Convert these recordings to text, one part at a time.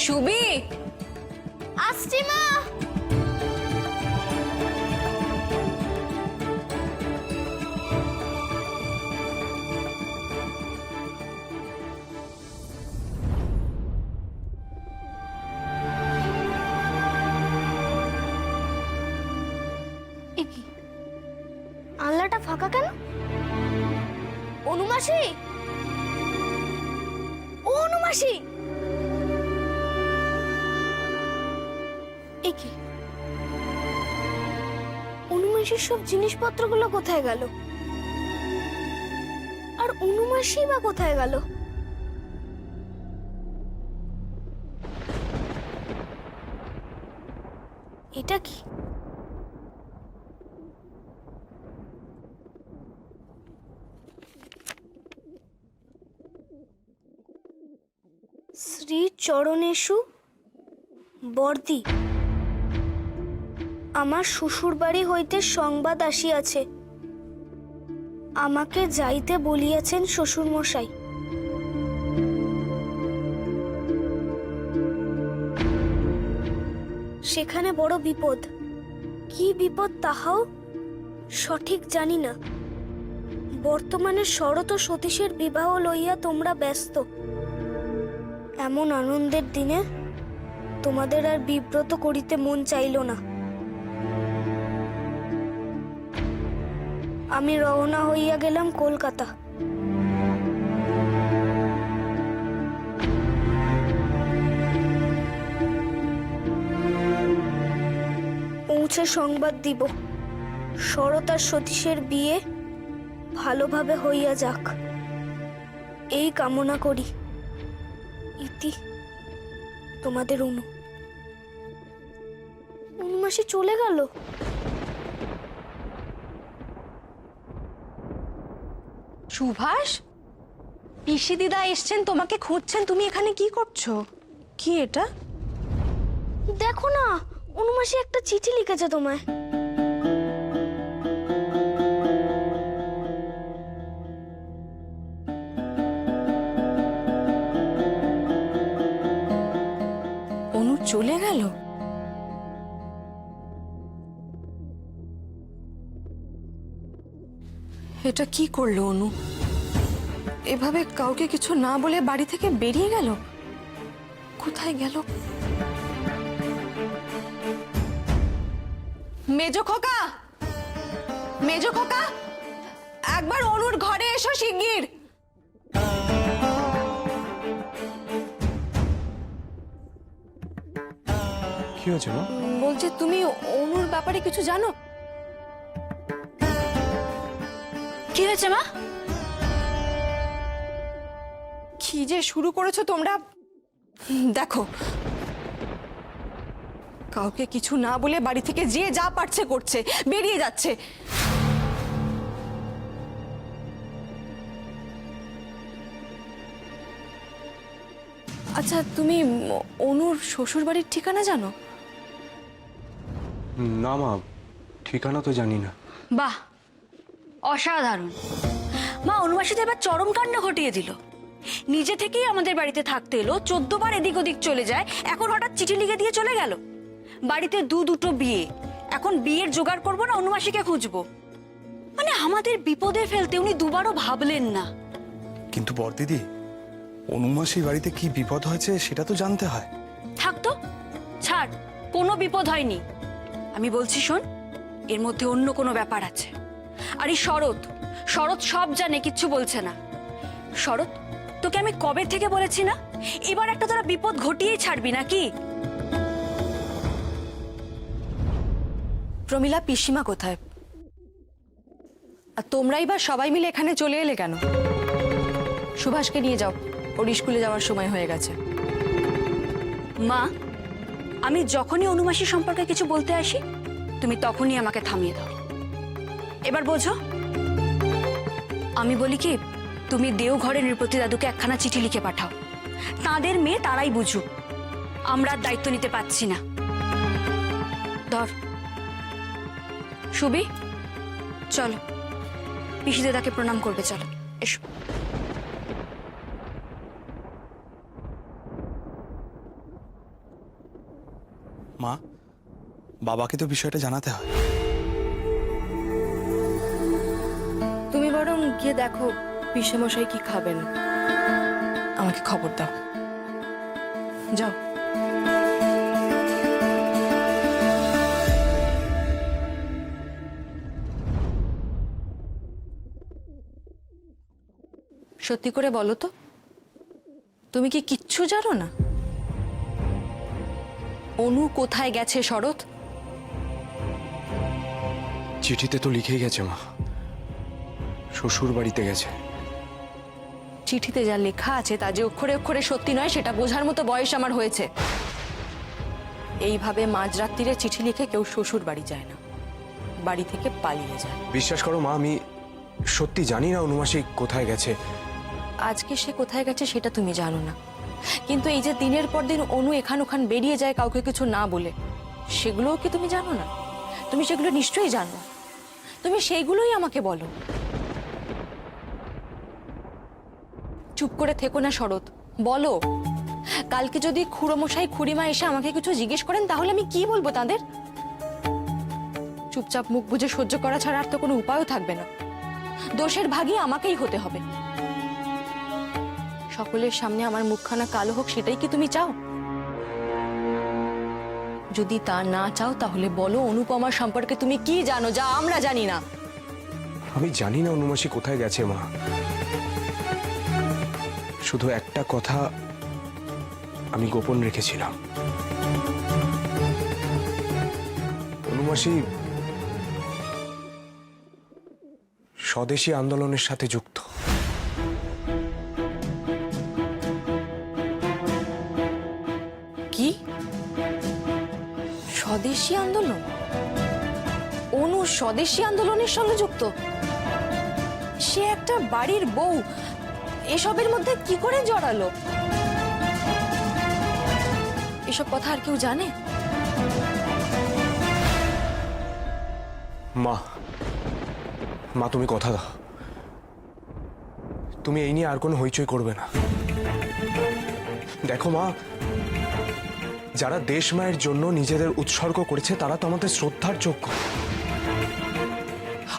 সুবি, আসছি মা। আনলাটা ফাঁকা কেন? অনুমাসি, ও অনুমাসি, এ কি? অনুমাসির সব জিনিসপত্রগুলো কোথায় গেল? আর অনুমাসি বা কোথায় গেল? এটা কি? শ্রী চরণেষু বর্দি, আমার শ্বশুর বাড়ি হইতে সংবাদ আসিয়াছে, আমাকে যাইতে বলিয়াছেন শ্বশুর মশাই। সেখানে বড় বিপদ। কি বিপদ তাহাও সঠিক জানি না। বর্তমানে শরৎ ও সতীশের বিবাহ লইয়া তোমরা ব্যস্ত। এমন আনন্দের দিনে তোমাদের আর বিব্রত করিতে মন চাইল না। আমি রওনা হইয়া গেলাম কলকাতা। পৌঁছে সংবাদ দিব শরৎ আর সতীশের বিয়ে ভালোভাবে হইয়া যাক, এই কামনা করি। ইতি তোমাদের অনু। অনুমাসি চলে গেল। সুভাষ, পিসি দিদা এসছেন, তোমাকে খুঁজছেন, তুমি এখানে কি করছো? কি এটা? দেখো না, অনুমাসি একটা চিঠি লিখেছে তোমায়। অনু চলে গেল? এটা কি করলো অনু? এভাবে কাউকে কিছু না বলে বাড়ি থেকে বেরিয়ে গেল? কোথায় গেল? মেজো খোকা, মেজো খোকা, একবার অনুর ঘরে এসো শিগগির। কি হয়েছে মা? বলছে তুমি অনুর ব্যাপারে কিছু জানো? কি হয়েছে মা? কি যে শুরু করেছো তোমরা! দেখো, কাউকে কিছু না বলে বাড়ি থেকে যে যা পারছে করছে, বেরিয়ে যাচ্ছে। আচ্ছা, তুমি অনুর শ্বশুর বাড়ির ঠিকানা জানো? না মা, ঠিকানা তো জানি না। বাহ, অসাধারণ। মা, অনুমাসী তো এবার চরম কাণ্ড ঘটিয়ে দিল। নিজে থেকেই আমাদের বাড়িতে থাকতে এলো, 14 বার এদিক ওদিক চলে যায়, এখন হঠাৎ চিঠি লিখে দিয়ে চলে গেল। বাড়িতে দুটো বিয়ে, এখন বিয়ের জোগাড় করবো না অনুমাসীকে খুঁজবো? মানে আমাদের বিপদে ফেলতে উনি দুবারও ভাবলেন না। কিন্তু বড়দিদি, অনুমাসী বাড়িতে কি বিপদ হয়েছে সেটা তো জানতে হয়। থাকতো, ছাড়, কোনো বিপদ হয়নি। আমি বলছি শোন, এর মধ্যে অন্য কোনো ব্যাপার আছে। আর এই শরৎ সব জানে, কিচ্ছু বলছে না। শরৎ, তোকে আমি কবে থেকে বলেছি না, এবার একটা তোরা বিপদ ঘটিয়েই ছাড়বি নাকি? প্রমিলা, পিসিমা কোথায়? আর তোমরাই বা সবাই মিলে এখানে চলে এলে কেন? সুভাষকে নিয়ে যাও, ওর স্কুলে যাওয়ার সময় হয়ে গেছে। মা, আমি যখনই অনুমাসী সম্পর্কে কিছু বলতে আসি, তুমি তখনই আমাকে থামিয়ে দাও। এবার বোঝো, আমি বলি কি, তুমি দেওঘরে নৃপতি দাদুকে একখানা চিঠি লিখে পাঠাও। তাদের মেয়ে তারাই বুঝুক, আমরা আর দায়িত্ব নিতে পারছি না। ধর সুবি, চলো, পিসি দাদাকে প্রণাম করবে, চলো এসো। মা, বাবাকে তো বিষয়টা জানাতে হয়। তুমি বরং গিয়ে দেখো পিসেমশাই কি খাবেন, আমাকে খবর দাও। যাও। সত্যি করে বলো তো, তুমি কি কিচ্ছু জানো না? অনু কোথায় গেছে শরৎ? চিঠিতে তো লিখেই গেছে মা, শ্বশুর বাড়িতে গেছে। চিঠিতে যা লেখা আছে তা যে অক্ষরে অক্ষরে সত্যি নয় সেটা বোঝার মতো বয়স আমার হয়েছে। এইভাবে মাঝরাত্রিরে চিঠি লিখে কেউ শ্বশুর বাড়ি যায় না, বাড়ি থেকে পালিয়ে যায়। বিশ্বাস করো মা, আমি সত্যি জানি না অনুমাসী কোথায় গেছে। আজকে সে কোথায় গেছে সেটা তুমি জানো না, কিন্তু এই যে দিনের পর দিন অনু এখান ওখান বেরিয়ে যায় কাউকে কিছু না বলে, সেগুলোও কি তুমি জানো না? তুমি সেগুলো নিশ্চয়ই জানো, তুমি সেইগুলোই আমাকে বলো। চুপ করে থেকো না শরৎ, বলো। কালকে যদি খুড়োমশাই খুড়িমা এসে আমাকে কিছু জিজ্ঞেস করেন তাহলে আমি কি বলবো তাদের? চুপচাপ মুখ বুজে সহ্য করা ছাড়া আর তো কোনো উপায়ও থাকবে না। দোষের ভাগী আমাকেই হতে হবে। সকলের সামনে আমার মুখখানা কালো হোক সেটাই কি তুমি চাও? যদি তা না চাও তাহলে বলো অনুপমার সম্পর্কে তুমি কি জানো যা আমরা জানি না? আমি জানি না অনুমাসী কোথায় গেছে মা, শুধু একটা কথা আমি গোপন রেখেছিলাম। অনুমাসী স্বদেশী আন্দোলনের সাথে যুক্ত। কি স্বদেশী আন্দোলন? অনু স্বদেশী আন্দোলনের সঙ্গে যুক্ত? সে একটা বাড়ির বউ, এসবের মধ্যে কি করে জড়ালো? এসব কথা আর কেউ জানে? মা, মা তুমি কথা দাও, তুমি এই নিয়ে আর কোনো হইচই করবে না। দেখো মা, যারা দেশ মায়ের জন্য নিজেদের উৎসর্গ করেছে তারা তো আমাদের শ্রদ্ধার যোগ্য।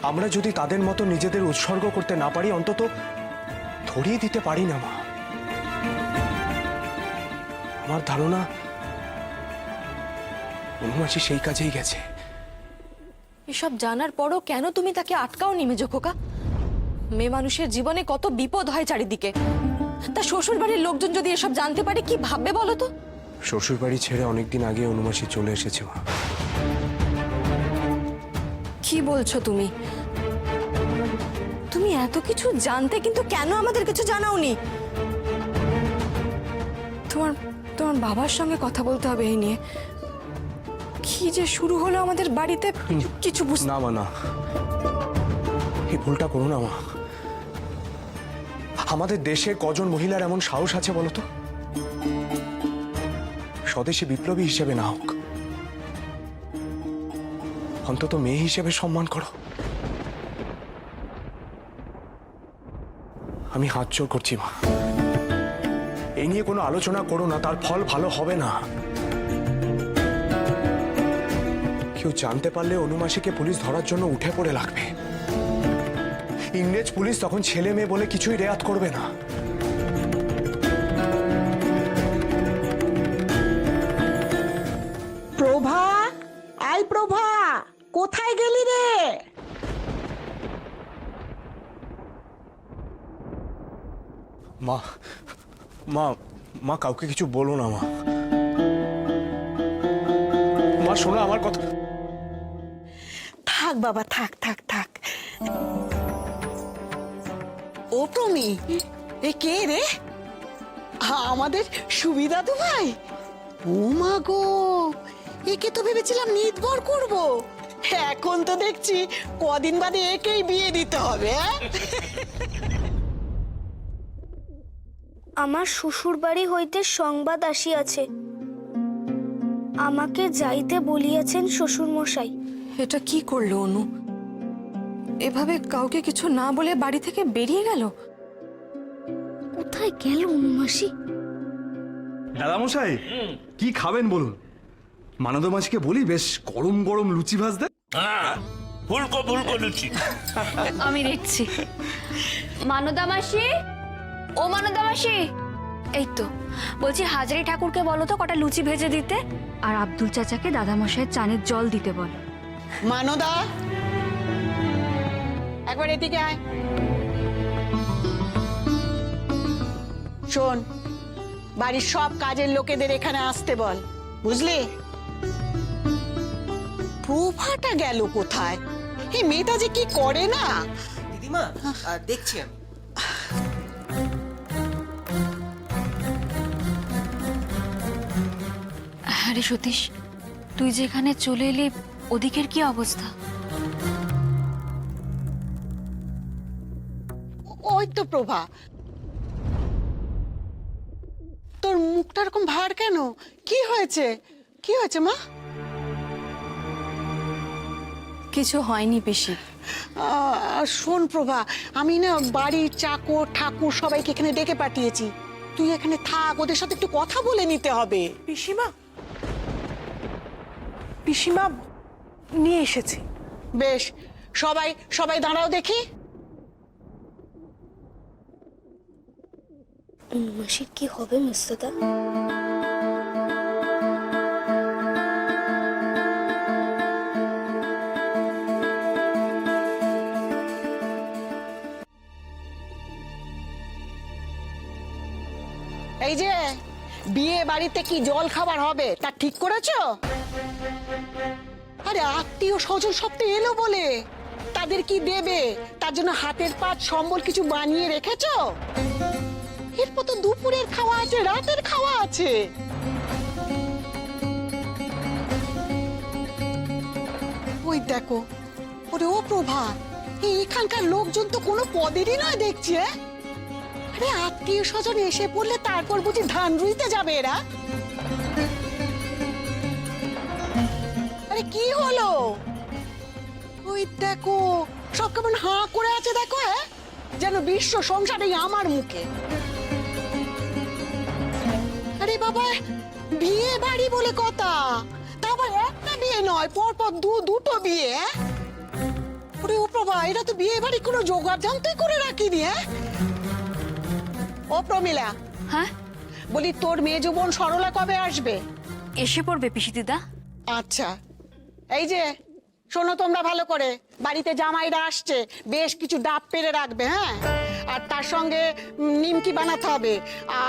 আমরা যদি তাদের মতো নিজেদের উৎসর্গ করতে না পারি অন্তত ধরিয়ে দিতে পারি না মা। আমার ধারণা অনুমাসী সেই কাজেই গেছে। এসব জানার পরও কেন তুমি তাকে আটকাও নিমেজো খোকা? মেয়ে মানুষের জীবনে কত বিপদ হয় চারিদিকে, তা শ্বশুর বাড়ির লোকজন যদি এসব জানতে পারে কি ভাববে বলো তো? শ্বশুর বাড়ি ছেড়ে অনেকদিন আগে অনুমাসী চলে এসেছে মা। কি বলছো তুমি? তুমি এত কিছু জানতে কিন্তু কেন আমাদের কিছু জানাওনি? তোমার তোমার বাবার সঙ্গে কথা বলতে হবে এই নিয়ে। কি যে শুরু হলো আমাদের বাড়িতে কিছু না মা, না, এই ভুলটা করো না মা। আমাদের দেশে কজন মহিলার এমন সাহস আছে বলো তো? স্বদেশী বিপ্লবী হিসেবে না হোক, অন্তত মেয়ে হিসেবে সম্মান করো। আমি হাত জোড় করছি মা, এই নিয়ে কোনো আলোচনা করো না, তার ফল ভালো হবে না। কেউ জানতে পারলে অনুমাসীকে পুলিশ ধরার জন্য উঠে পড়ে লাগবে। ইংরেজ পুলিশ তখন ছেলে মেয়ে বলে কিছুই রেয়াত করবে না। প্রভা, আই প্রভা, কোথায় গেলি রে? মা, মা, মা কাউকে কিছু বলো না মা। মা শোনো আমার কথা। থাক বাবা, থাক থাক থাক। ও প্রমি, এ কে রে? আমাদের সুবিধা তো ভাই। ও মা গো, একে তো ভেবেছিলাম নির্ভর করব, এখন তো দেখছি কদিন বাদে একেই বিয়ে দিতে হবে। আমার শ্বশুর বাড়ি হইতে সংবাদ আসিয়াছে, আমাকে যাইতে বলিয়াছেন শ্বশুর মশাই। এটা কি করলো অনু? এভাবে কাউকে কিছু না বলে বাড়ি থেকে বেরিয়ে গেল। কোথায় গেল অনুমাসি? দাদামশাই, কি খাবেন বলুন? মানদ মাসিকে বলি বেশ গরম গরম লুচি ভাজতে। হ্যাঁ, ফুলকো ফুলকো লুচি। আমি দেখছি। মানদা মাসি, ও মানদা মাসি, এই তো বলছি হাজারি ঠাকুরকে বলো তো কটা লুচি ভেজে দিতে, আর আব্দুল চাচাকে দাদামশাইয়ের চানের জল দিতে বল। মানদা, একবার এদিকে আয়। শোন, বাড়ির সব কাজের লোকেদের এখানে আসতে বল, বুঝলি? প্রভাটা গেল কোথায়? এই মেয়েটা যে কি করে না। দিদিমা দেখছি আমি। হ্যাঁ রে সতীশ, তুই যেখানে চলে এলি ওদিকের কি অবস্থা? ওই তো প্রভা, তোর মুখটা এরকম ভার কেন? কি হয়েছে? কি হয়েছে মা? কিছু হয়নি পিসি। শোন প্রভা, আমি না বাড়ির চাকর ঠাকুর সবাইকে এখানে ডেকে পাঠিয়েছি। তুই এখানে থাক, ওদের সাথে একটু কথা বলে নিতে হবে। পিসিমা, পিসিমা নিয়ে এসেছি। বেশ, সবাই সবাই দাঁড়াও দেখি। অনুমাসির কি হবে মুস্তাদা? এই যে বিয়ে বাড়িতে কি জল খাবার হবে তা ঠিক করেছো? আরে আত্মীয় স্বজন সব তো এলো বলে, তাদের কি দেবে তার জন্য হাতের পাত সম্বল কিছু বানিয়ে রেখেছো? এরপর তো দুপুরের খাওয়া আছে, রাতের খাওয়া আছে। ওই দেখো, ওরে ও প্রভা, এখানকার লোকজন তো কোনো পদেরই নয় দেখছি। আরে আত্মীয় স্বজন এসে পড়লে তারপর বুঝি ধান রুইতে যাবে এরা? আরে কি হলো? ওই দেখো, সব কেমন হাঁ করে আছে দেখো, যেন বিশ্ব সংসারে আমার মুখে। আরে বাবা, বিয়ে বাড়ি বলে কথা, তা আবার একটা বিয়ে নয়, পরপর দুটো বিয়ে। ওরে ও প্রভা, এরা তো বিয়ে বাড়ি কোনো জোগাড় জানতে করে রাখিনি। ও প্রমিলা, হ্যাঁ বলি তোর মেয়ে বোন সরলা কবে আসবে? এসে পড়বে পিসি দিদা। আচ্ছা, এই যে শোনো তোমরা ভালো করে, বাড়িতে জামাইরা আসছে, বেশ কিছু ডাব পেরে রাখবে, হ্যাঁ? আর তার সঙ্গে নিমকি বানাতে হবে,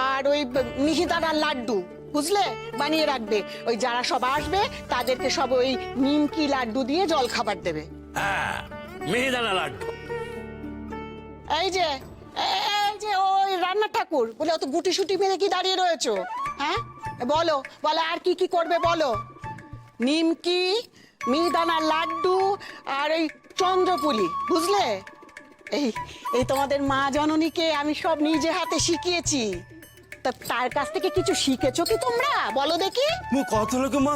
আর ওই মিহিদানার লাড্ডু, বুঝলে, বানিয়ে রাখবে। ওই যারা সব আসবে তাদেরকে সব ওই নিমকি লাড্ডু দিয়ে জল খাবার দেবে। হ্যাঁ, মিহিদানা লাড্ডু। এই যে ওই রান্না ঠাকুর, বলে অত গুটি সুটি মেরে কি দাঁড়িয়ে রয়েছো? হ্যাঁ, বলো বলো আর কি কি করবে বলো। নিমকি, মিহিদানার লাড্ডু আর ওই চন্দ্রপুলি, বুঝলে? এই এই তোমাদের মা জননীকে আমি সব নিজে হাতে শিখিয়েছি। তা তার কাছ থেকে কিছু শিখেছো কি তোমরা? বলো দেখি। কত লোক মা।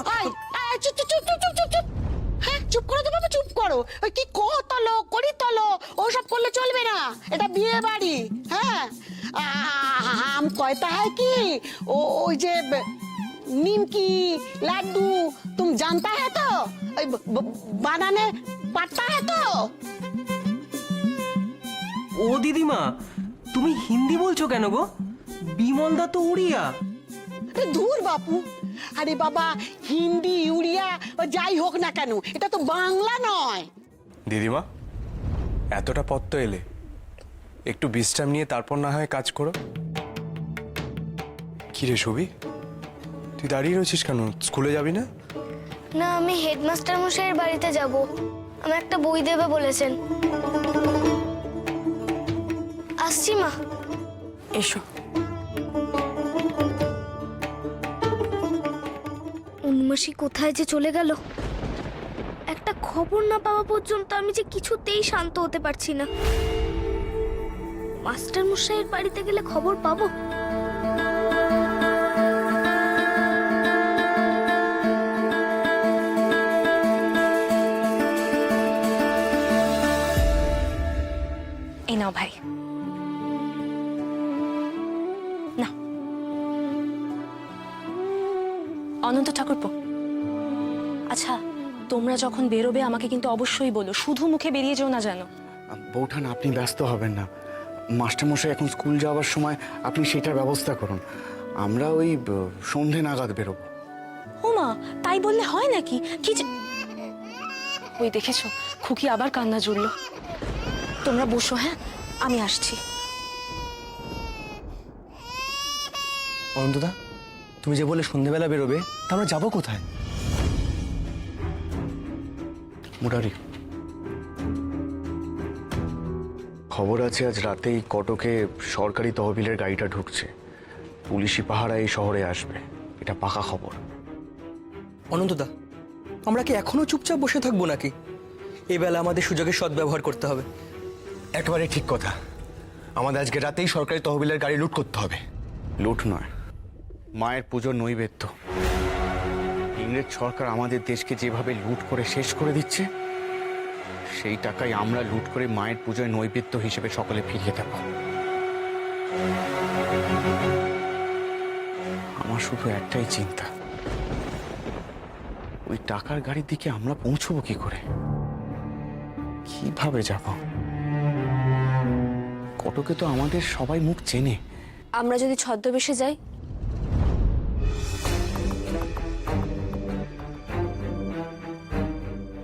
চুপ চুপ চুপ চুপ চুপ চুপ। হ্যাঁ, চুপ করো তো বাবা, চুপ করো। ওই কি তলো করি তলো ওসব করলে চলবে না, এটা বিয়ে বাড়ি। হ্যাঁ, আম কয়তা হয় কি, ওই যে নিমকি লাড্ডू तुम जानता है तो बनाने पाता है तो? ও দিদিমা, তুমি হিন্দি বলছো কেন গো? বিমলদা তো উড়িয়া। ধুর বাপু, আরে বাবা, হিন্দি উড়িয়া যাই হোক না কেন, এটা তো বাংলা নয়। দিদিমা, এতটা পথ তো এলে, একটু বিশ্রাম নিয়ে তারপর না হয় কাজ করো। কি রে সুবি, তুই দাঁড়িয়ে রয়েছিস কেন? স্কুলে যাবি না? না, আমি হেডমাস্টার মশাইয়ের বাড়িতে যাব। আমার একটা বই দেবে বলেছেন। আসছি মা। এসো। অনুমাসি কোথায় যে চলে গেল, একটা খবর না পাওয়া পর্যন্ত আমি যে কিছুতেই শান্ত হতে পারছি না। মাস্টার মশাইয়ের বাড়িতে গেলে খবর পাবো। এই নাও ভাই, না অনন্ত ঠাকুরপো, আচ্ছা তোমরা যখন বেরোবে আমাকে কিন্তু অবশ্যই বলো, শুধু মুখে বেরিয়ে যেও না যেন। বৌঠান, আপনি ব্যস্ত হবেন না। মাস্টারমশাই এখন স্কুল যাওয়ার সময় আপনি সেটার ব্যবস্থা করুন। আমরা ওই সন্ধে নাগাদ বেরোবো। ওমা, তাই বললে হয় নাকি? কি ওই দেখেছো, খুকি আবার কান্না জুড়লো। তোমরা বসো, হ্যাঁ আমি আসছি। অনন্তদা, তুমি যে বলে সন্ধেবেলা বেরোবে, তা আমরা যাবো কোথায়? মুরারি, খবর আছে আজ রাতেই কটকে সরকারি তহবিলের গাড়িটা ঢুকছে। পুলিশি পাহারা এই শহরে আসবে, এটা পাকা খবর। অনন্তদা, আমরা কি এখনো চুপচাপ বসে থাকবো নাকি? এই বেলা আমাদের সুযোগের সদ্ব্যবহার করতে হবে। একেবারে ঠিক কথা। আমাদের আজকে রাতেই সরকারি তহবিলের গাড়ি লুট করতে হবে। লুট নয়, মায়ের পুজোর নৈবেদ্য। ইংরেজ সরকার আমাদের দেশকে যেভাবে লুট করে শেষ করে দিচ্ছে, সেই টাকাই আমরা লুট করে মায়ের পুজোয় নৈবেদ্য হিসেবে সকলে ফিরিয়ে দেব। আমার শুধু একটাই চিন্তা, ওই টাকার গাড়ির দিকে আমরা পৌঁছবো কি করে, কিভাবে যাব? কটকে তো আমাদের সবাই মুখ চেনে। আমরা যদি ছদ্মবেশে যাই?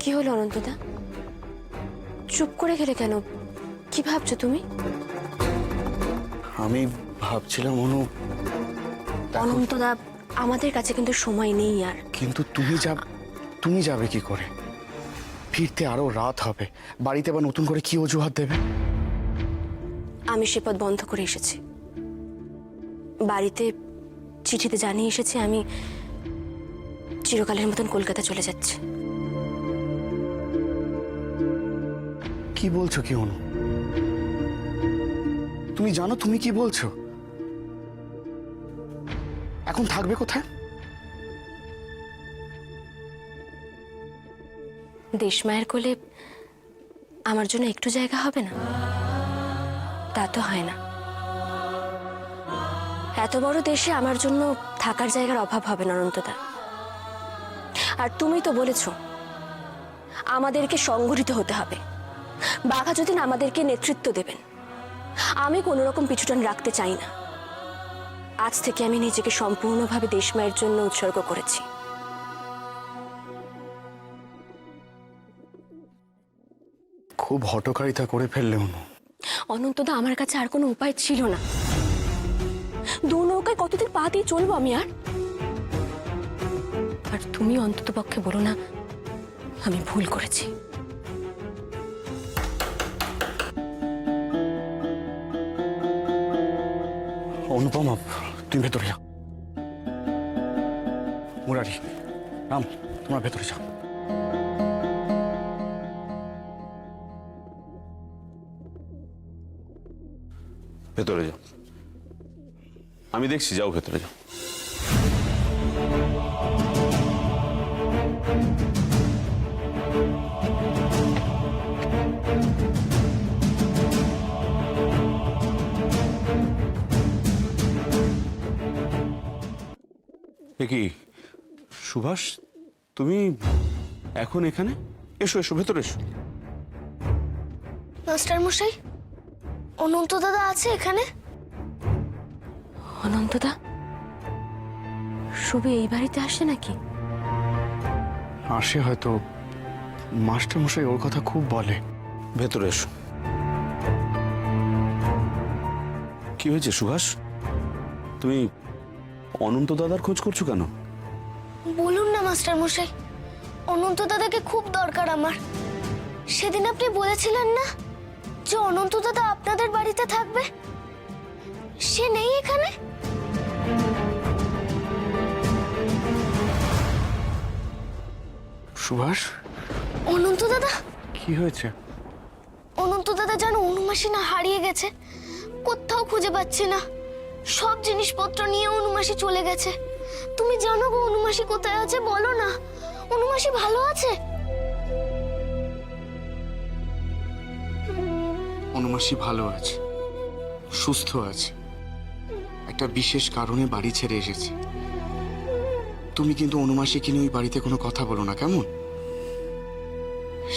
কি হলো অনন্তদা, চুপ করে গেলে কেন? কি ভাবছো তুমি? আমি ভাবছিলাম অনু, অনন্তদা, আমাদের কাছে কিন্তু সময় নেই আর। কিন্তু তুমি যাবে কি করে? ফিরতে আরো রাত হবে, বাড়িতে বা নতুন করে কি অজুহাত দেবে? আমি সে পথ বন্ধ করে এসেছি। বাড়িতে চিঠিতে জানিয়ে এসেছি আমি চিরকালের মতন কলকাতা চলে যাচ্ছি। কি বলছো কি অনু? তুমি জানো তুমি কি বলছো? এখন থাকবে কোথায়? দেশমায়ের কোলে আমার জন্য একটু জায়গা হবে না? তা তো হয় না। এত বড় দেশে আমার জন্য থাকার জায়গার অভাব হবে না অনন্তদা। আর তুমি তো বলেছ আমাদেরকে সংগঠিত হতে হবে। বাঘা যতীন আমাদেরকে নেতৃত্ব দেবেন। আমি কোনো রকম পিছুটান রাখতে চাই না। আজ থেকে আমি নিজেকে সম্পূর্ণভাবে দেশমায়ের জন্য উৎসর্গ করেছি। খুব হঠকারিতা করে ফেললে অনু। অনন্তদা, আমার কাছে আর কোনো উপায় ছিল না। দু নৌকায় কতদিন পা দিয়ে চলবো আমি আর? আর তুমি অন্তত পক্ষে বলো না আমি ভুল করেছি। অনুপমা, তুমি ভেতরে যাও। মুরারি, রাম, তোমরা ভেতরে যাও। ভেতরে যাও, আমি দেখছি, যাও ভেতরে যাও। কি সুভাষ, তুমি এখন এখানে? এসো এসো, ভেতরে এসো। মাস্টার মশাই, অনন্ত দাদা আছে এখানে? অনন্তদা, শুভি এই বাড়িতে আসে নাকি? আসে হয়তো, মাস্টারমশাই ওর কথা খুব বলে। ভেতরে এসো। কি হয়েছে সুভাষ, তুমি অনন্ত দাদার খোঁজ করছো কেন? বলুন না মাস্টার মশাই, অনন্ত দাদাকে খুব দরকার আমার। সেদিন আপনি বলেছিলেন না যে অনন্ত দাদা আপনাদের বাড়িতে থাকবে, সে নেই এখানে। সুভাষ, অনন্ত দাদা, কি হয়েছে? অনন্ত দাদা যেন অনুমাসী না হারিয়ে গেছে, কোথাও খুঁজে পাচ্ছি না। সব জিনিসপত্র নিয়ে অনুমাসী চলে গেছে। তুমি জানো গো অনুমাসী কোথায় আছে? বলো না, অনুমাসী ভালো আছে? অনুমাসী ভালো আছে, সুস্থ আছে। একটা বিশেষ কারণে বাড়ি ছেড়ে এসেছে। তুমি কিন্তু অনুমাসীকে নিয়ে ওই বাড়িতে কোনো কথা বলো না, কেমন?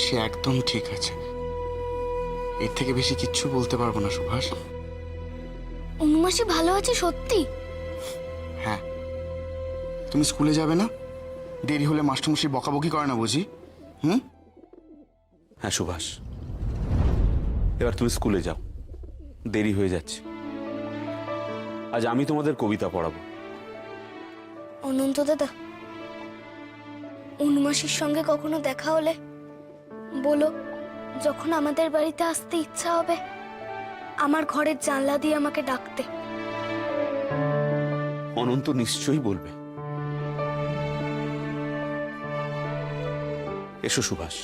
সে একদম ঠিক আছে, এর থেকে বেশি কিচ্ছু বলতে পারবো না সুভাষ। অনুমাসী ভালো আছে সত্যি? হ্যাঁ। তুমি স্কুলে যাবে না? দেরি হলে মাস্টারমশাই বকাবকি করে না বুঝি? হুম? হ্যাঁ সুভাষ, এবার তুমি স্কুলে যাও, দেরি হয়ে যাচ্ছে। আজ আমি তোমাদের কবিতা পড়াবো। অনন্ত দাদা, অনুমাসীর সঙ্গে কখনো দেখা হলে বলো, যখন আমাদের বাড়িতে আসতে ইচ্ছা হবে আমার ঘরের জানলা দিয়ে আমাকে ডাকতে। অনন্ত নিশ্চয়ই বলবে। এসো সুভাষ।